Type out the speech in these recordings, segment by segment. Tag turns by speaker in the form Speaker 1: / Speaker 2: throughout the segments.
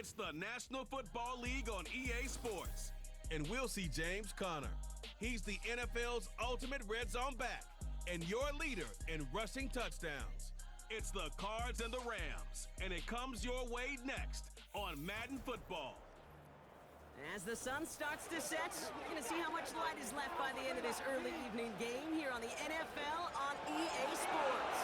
Speaker 1: It's the National Football League on EA Sports. And we'll see James Conner. He's the NFL's ultimate red zone back and your leader in rushing touchdowns. It's the Cards and the Rams, and it comes your way next on Madden Football.
Speaker 2: As the sun starts to set, we're going to see how much light is left by the end of this early evening game here on the NFL on EA Sports.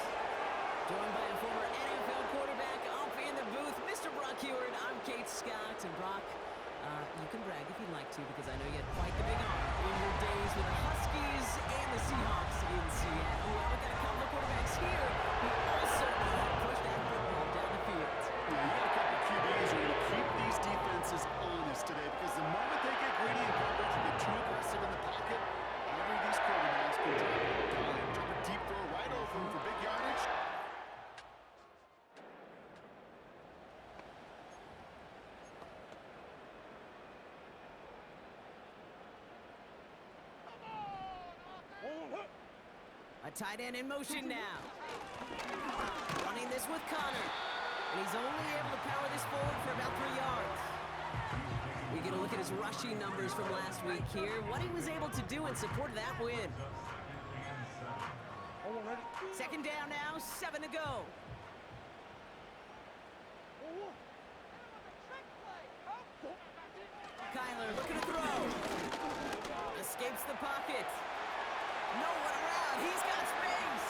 Speaker 2: Joined by a former NFL quarterback up in the booth, Mr. Brock Heward. I'm Kate Scott, and Brock, you can brag if you'd like to, because I know you had quite the big arm in your days with the Huskies and the Seahawks in Seattle. Well, we've got a couple of quarterbacks here who also know how to push that football down the field.
Speaker 3: Yeah, you got a couple of QBs who are going to keep these defenses honest today, because the moment they get greedy in coverage and get too aggressive in the pocket, every of these quarterbacks can drop a deep throw right over them for big yardage.
Speaker 2: A tight end in motion now. Running this with Conner. And he's only able to power this forward for about 3 yards. We get a look at his rushing numbers from last week here. What he was able to do in support of that win. Second down now, 7 to go. Kyler looking to throw. Escapes the pocket. No one around. He's got space.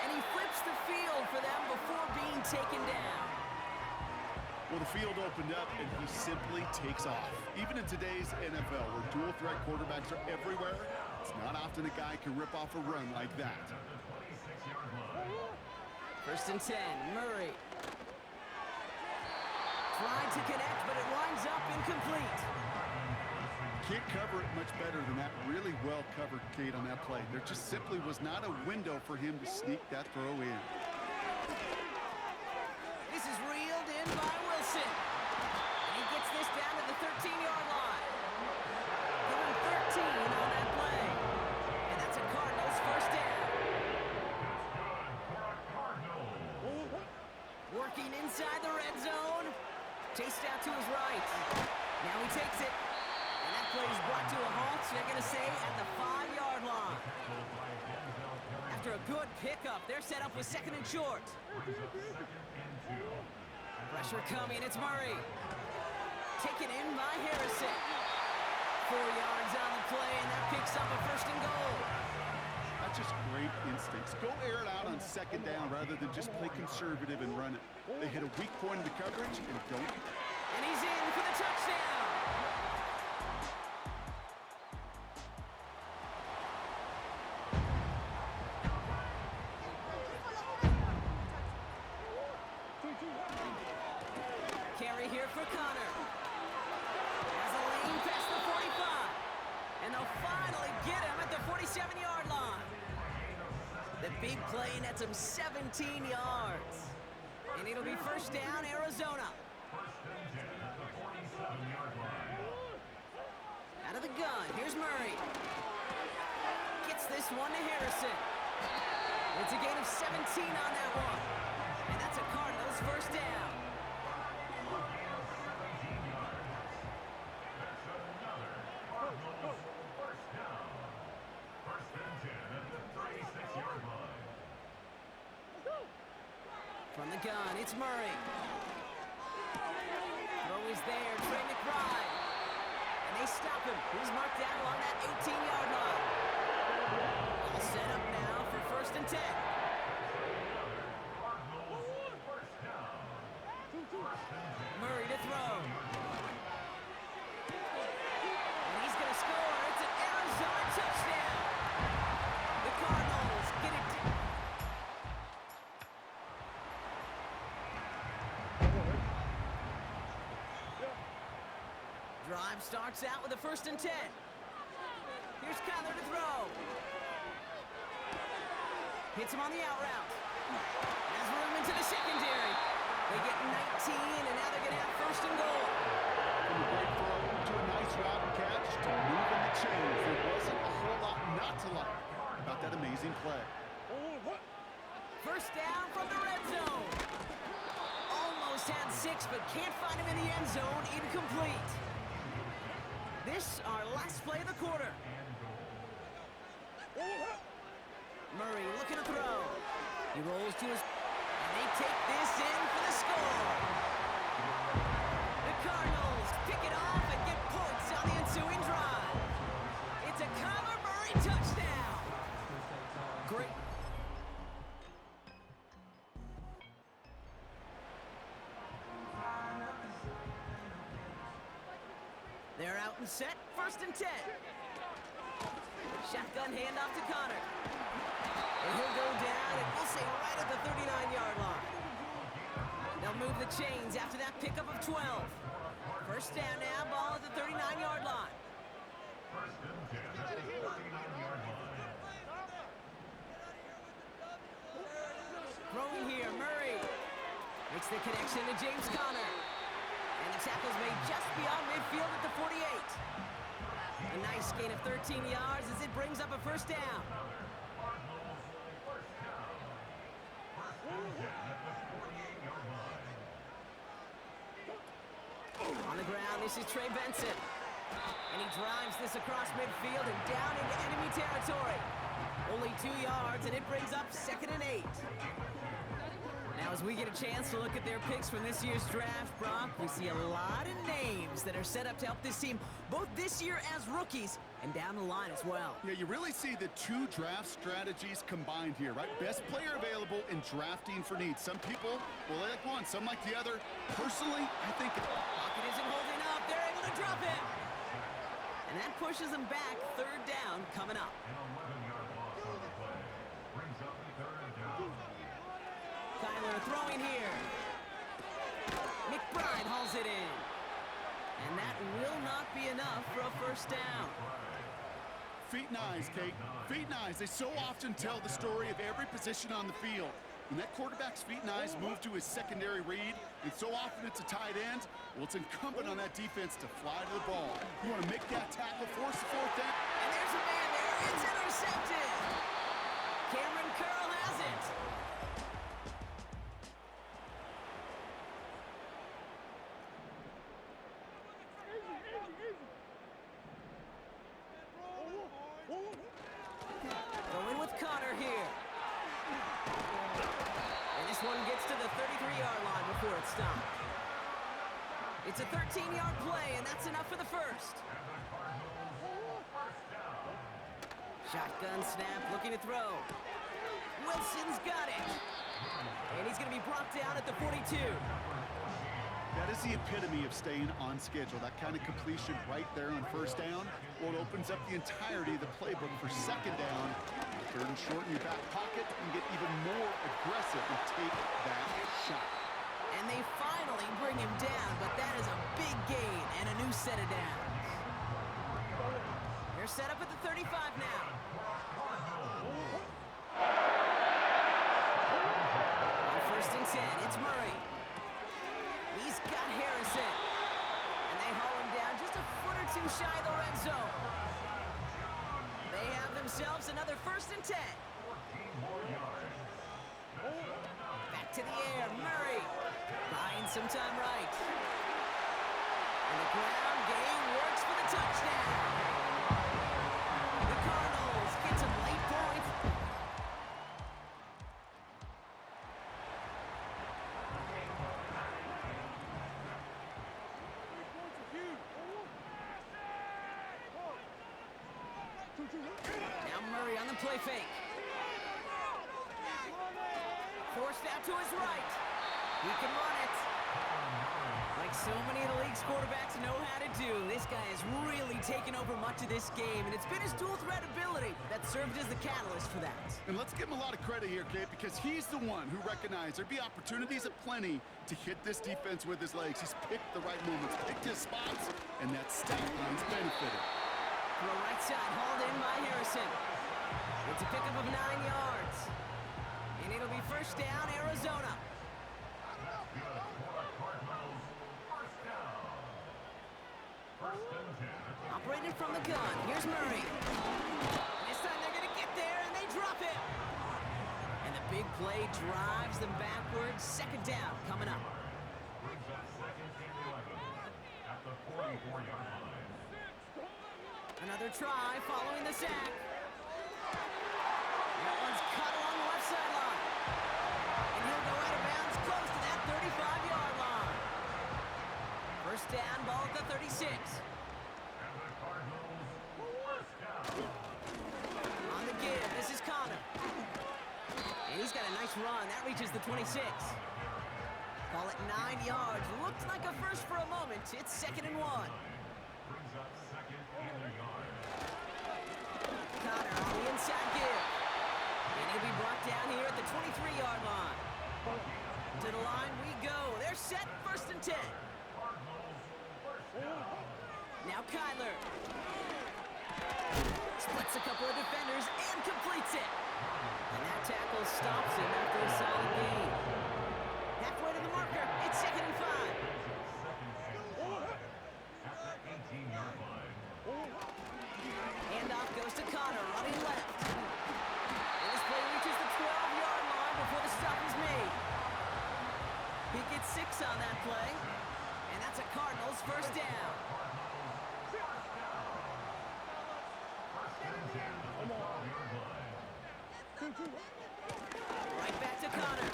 Speaker 2: And he flips the field for them before being taken down.
Speaker 3: Well, the field opened up, and he simply takes off. Even in today's NFL, where dual-threat quarterbacks are everywhere, it's not often a guy can rip off a run like that.
Speaker 2: First and 10, Murray. Tried to connect, but it winds up incomplete.
Speaker 3: Can't cover it much better than that. Really well covered, Kate, on that play. There just simply was not a window for him to sneak that throw in.
Speaker 2: This is reeled in by Wilson. And he gets this down to the 13-yard line. Give him 13 on that play. And that's a Cardinals first down. Working inside the red zone. Chased out to his right. Now he takes it. And that play is brought to a halt, they're going to say, at the 5-yard line. After a good pickup, they're set up with second and short. Pressure coming, it's Murray. Taken in by Harrison. 4 yards on the play, and that picks up a first and goal.
Speaker 3: That's just great instincts. Go air it out on second down rather than just play conservative and run it. They hit a weak point in the coverage and don't.
Speaker 2: And he's in for the touchdown. Carry here for Conner. Has a lane past the 45. And they'll finally get him at the 47-yard line. The big play nets him 17 yards. And it'll be first down, Arizona. Out of the gun, here's Murray. Gets this one to Harrison. It's a gain of 17 on that one. And that's a Cardinals first down. From the gun, it's Murray. Throw is there, Trey McBride. And they stop him. He's marked down along that 18-yard line. All set up now for first and 10. Murray to throw. And he's going to score. It's an Arizona touchdown. The Cardinals get it. Drive starts out with a first and 10. Here's Kyler to throw. Hits him on the out route. Has room into the secondary. They get 19, and now they're going to have first and goal.
Speaker 3: From a great throw to a nice route and catch to moving the chains. There wasn't a whole lot not to like about that amazing play.
Speaker 2: First down from the red zone. Almost just had 6, but can't find him in the end zone. Incomplete. This, our last play of the quarter. Murray looking to throw. He rolls to his... And they take this in for the score. The Cardinals pick it off and get points on the ensuing drive. It's a Kyler Murray touchdown. Great. They're out and set, 1st and 10. Shotgun handoff to Connor. And he'll go down, and we'll say right at the 39-yard line. They'll move the chains after that pickup of 12. 1st down now, ball at the 39-yard line. Throwing here, Murray. Makes the connection to James Conner. And the tackle's made just beyond midfield at the 48. A nice gain of 13 yards as it brings up a 1st down. On the ground, this is Trey Benson. And he drives this across midfield and down into enemy territory. Only 2 yards, and it brings up 2nd and 8. Now, as we get a chance to look at their picks from this year's draft, Brock, we see a lot of names that are set up to help this team, both this year as rookies and down the line as well.
Speaker 3: Yeah, you really see the 2 draft strategies combined here, right? Best player available in drafting for needs. Some people will like one, some like the other. Personally, I think...
Speaker 2: Pocket isn't holding up. They're able to drop him. And that pushes them back. 3rd down coming up. Kyler throwing here. McBride hauls it in. And that will not be enough for a 1st down.
Speaker 3: Feet and eyes, Kate. Feet and eyes. They so often tell the story of every position on the field. When that quarterback's feet and eyes move to his secondary read, and so often it's a tight end, well, it's incumbent on that defense to fly to the ball. You want to make that tackle, force the 4th down.
Speaker 2: And there's a man there. It's intercepted. Cameron Curl has it. Going with Connor here. And this one gets to the 33-yard line before it's stopped. It's a 13-yard play, and that's enough for the 1st. Shotgun snap, looking to throw. Wilson's got it. And he's going to be brought down at the 42.
Speaker 3: That is the epitome of staying on schedule. That kind of completion right there on 1st down. Well, it opens up the entirety of the playbook for 2nd down. 3rd and short in your back pocket, and get even more aggressive and take that shot.
Speaker 2: And they finally bring him down, but that is a big gain and a new set of downs. They're set up at the 35 now. On 1st and 10, it's Murray. He's got Harrison. And they haul him down just a foot or 2 shy of the red zone. They have themselves another 1st and 10. Back to the air, Murray. Buying some time right. And the ground game works for the touchdown. The Cardinals get some late points. Now Murray on the play fake. Forced out to his right. He can run it. Like so many of the league's quarterbacks know how to do, this guy has really taken over much of this game, and it's been his dual threat ability that served as the catalyst for that.
Speaker 3: And let's give him a lot of credit here, Kate, because he's the one who recognized there'd be opportunities aplenty to hit this defense with his legs. He's picked the right moments, picked his spots, and that stat line's benefited.
Speaker 2: Throw right side, hauled in by Harrison. It's a pickup of 9 yards. And it'll be 1st down, Arizona. Operated from the gun. Here's Murray. This time they're going to get there, and they drop him. And the big play drives them backwards. 2nd down coming up. Another try following the sack. That one's cut along the left sideline. And he'll go out of bounds close to that 35-yard line. First down, ball at the 36. On the give, this is Connor. And he's got a nice run. That reaches the 26. Call it 9 yards. Looked like a first for a moment. It's 2nd and 1. Connor on the inside give. And he'll be brought down here at the 23-yard line. To the line we go. They're set, 1st and 10. Now Kyler. Splits a couple of defenders and completes it. And that tackle stops him after a solid gain. Halfway to the marker, it's 2nd and 5. Handoff goes to Connor, running left. And this play reaches the 12-yard line before the stop is made. He gets 6 on that play. And that's a Cardinals first down. Right back to Connor.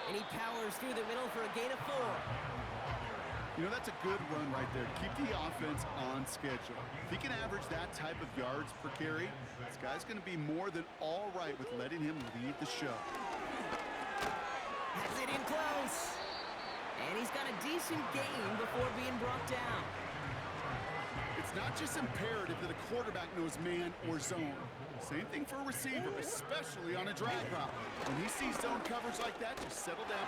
Speaker 2: And he powers through the middle for a gain of 4.
Speaker 3: You know, that's a good run right there to keep the offense on schedule. If he can average that type of yards per carry, this guy's going to be more than all right with letting him lead the show.
Speaker 2: Has it in close. And he's got a decent gain before being brought down.
Speaker 3: It's not just imperative that a quarterback knows man or zone. Same thing for a receiver, especially on a drag route. When he sees zone coverage like that, just settle down.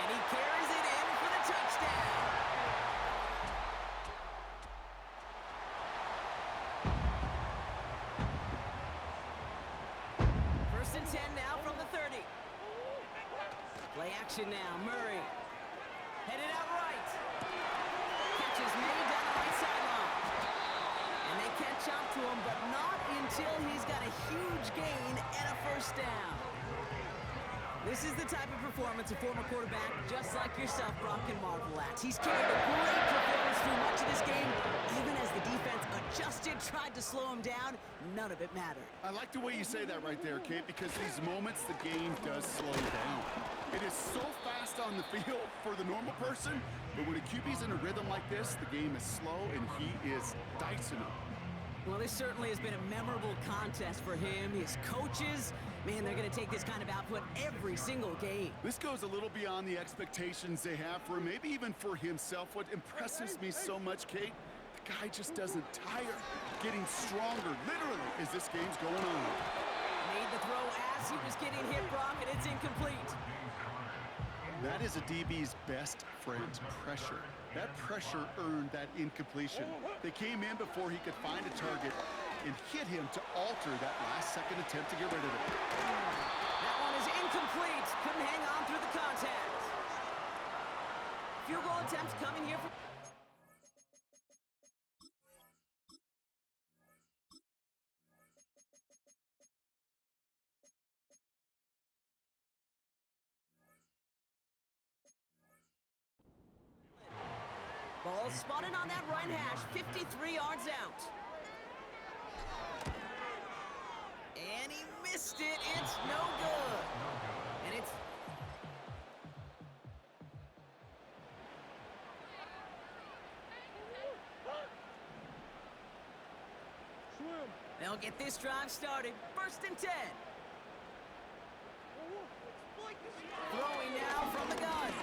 Speaker 2: And he carries it in for the touchdown. First and 10 now from the 30. Play action now, Murray. Headed out right. Catch is made down the right sideline. And they catch up to him, but not until he's got a huge gain and a first down. This is the type of performance a former quarterback just like yourself, Brock, can marvel at. He's carried a great performance through much of this game. Even as the defense adjusted, tried to slow him down, none of it mattered.
Speaker 3: I like the way you say that right there, Kate, because these moments the game does slow down. It is so fast on the field for the normal person, but when a QB's in a rhythm like this, the game is slow and he is dicing them.
Speaker 2: Well, this certainly has been a memorable contest for him. His coaches, man, they're going to take this kind of output every single game.
Speaker 3: This goes a little beyond the expectations they have for him, maybe even for himself. What impresses me so much, Kate, the guy just doesn't tire. Getting stronger, literally, as this game's going on.
Speaker 2: Made the throw as he was getting hit, Brock, and it's incomplete.
Speaker 3: That is a DB's best friend, pressure. That pressure earned that incompletion. They came in before he could find a target and hit him to alter that last-second attempt to get rid of it.
Speaker 2: That one is incomplete. Couldn't hang on through the contact. Field goal attempts coming here for... Ball spotted on that right hash, 53 yards out. And he missed it. It's no good. And it's... They'll get this drive started. 1st and 10. Throwing now from the gun.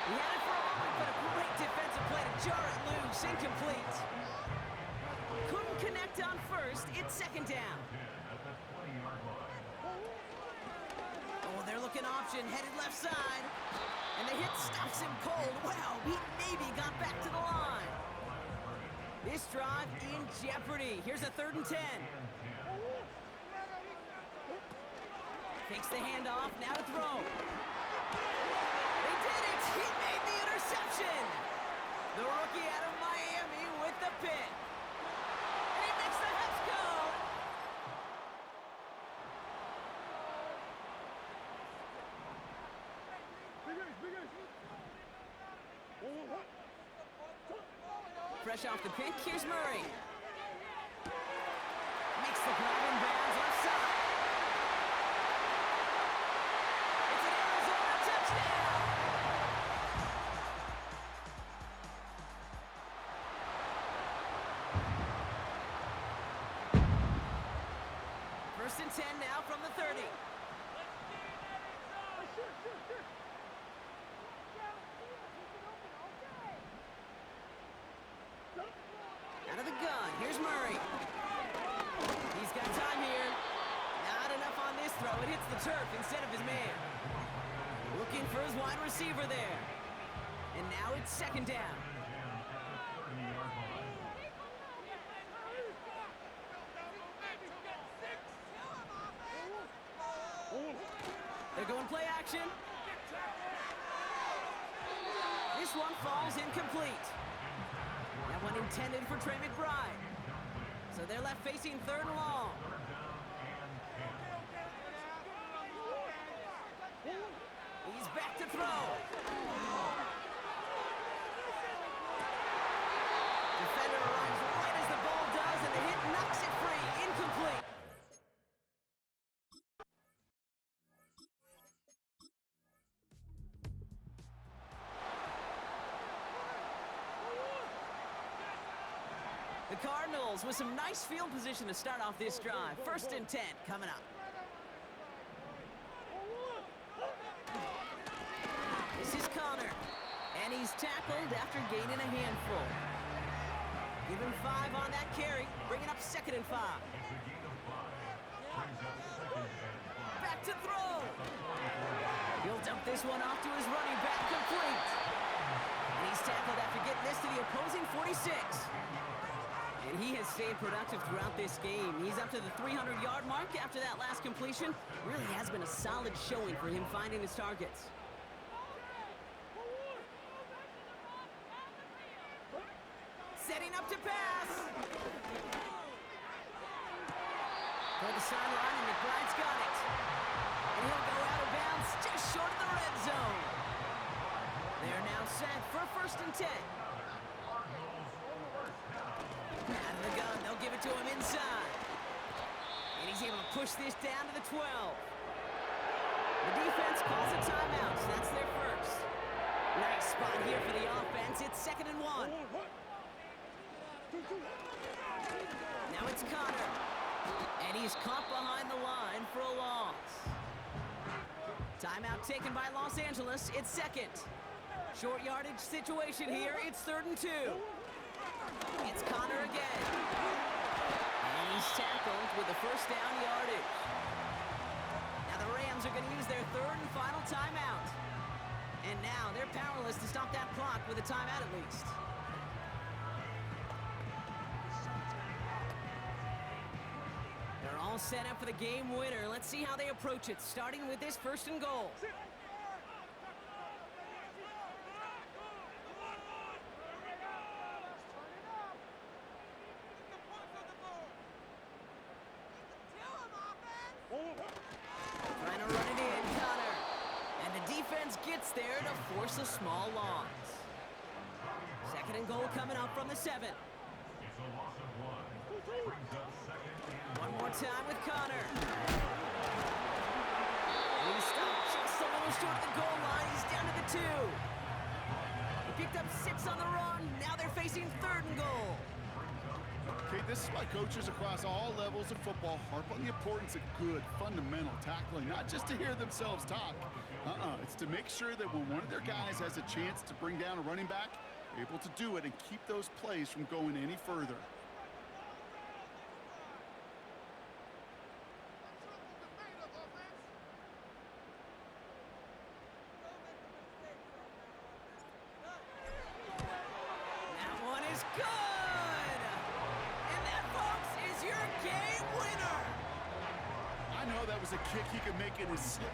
Speaker 2: He had it for a moment, but a great defensive play to jar it loose. Incomplete. Couldn't connect on first. It's 2nd down. Oh, they're looking option. Headed left side. And the hit stops him cold. Wow, he maybe got back to the line. This drive in jeopardy. Here's a 3rd and 10. Takes the handoff. Now to throw. They did it! He made the interception! The rookie out of Miami with the pick. And he makes the Heps go! fresh off the pick. Here's Murray. Makes the grab in bounds left side. It's an Arizona touchdown. First and 10 now from the 30. Out of the gun, here's Murray. He's got time here. Not enough on this throw. It hits the turf instead of his man. Looking for his wide receiver there. And now it's second down. They're going play action. This one falls incomplete. That one intended for Trey McBride. So they're left facing third and long. He's back to throw. Defender arrives right as the ball does, and the hit knocks it free. Incomplete. The Cardinals with some nice field position to start off this drive. First and 10 coming up. This is Connor, and he's tackled after gaining a handful. Give him 5 on that carry, bringing up second and 5. Back to throw. He'll dump this one off to his running back, complete. And he's tackled after getting this to the opposing 46. And he has stayed productive throughout this game. He's up to the 300-yard mark after that last completion. Really has been a solid showing for him finding his targets. Setting up to pass. Toward the sideline, and McBride's got it. And he'll go out of bounds just short of the red zone. They're now set for first and 10. Out of the gun, they'll give it to him inside. And he's able to push this down to the 12. The defense calls a timeout, so that's their first. Nice spot here for the offense. It's second and 1. Now it's Connor. And he's caught behind the line for a loss. Timeout taken by Los Angeles. It's second. Short yardage situation here. It's third and 2. It's Connor again. And he's tackled with the first down yardage. Now the Rams are going to use their third and final timeout. And now they're powerless to stop that clock with a timeout at least. They're all set up for the game winner. Let's see how they approach it, starting with this first and goal. Trying to run it in, Connor. And the defense gets there to force a small loss. Second and goal coming up from the 7. One more time with Connor. And he stopped just a little short of the goal line. He's down to the 2. He picked up 6 on the run. Now they're facing third and goal.
Speaker 3: Okay, this is why coaches across all levels of football harp on the importance of good, fundamental tackling, not just to hear themselves talk. It's to make sure that when one of their guys has a chance to bring down a running back, they're able to do it and keep those plays from going any further.
Speaker 2: That one is good! And that, folks, is your game winner!
Speaker 3: I know that was a kick he could make in his sleep.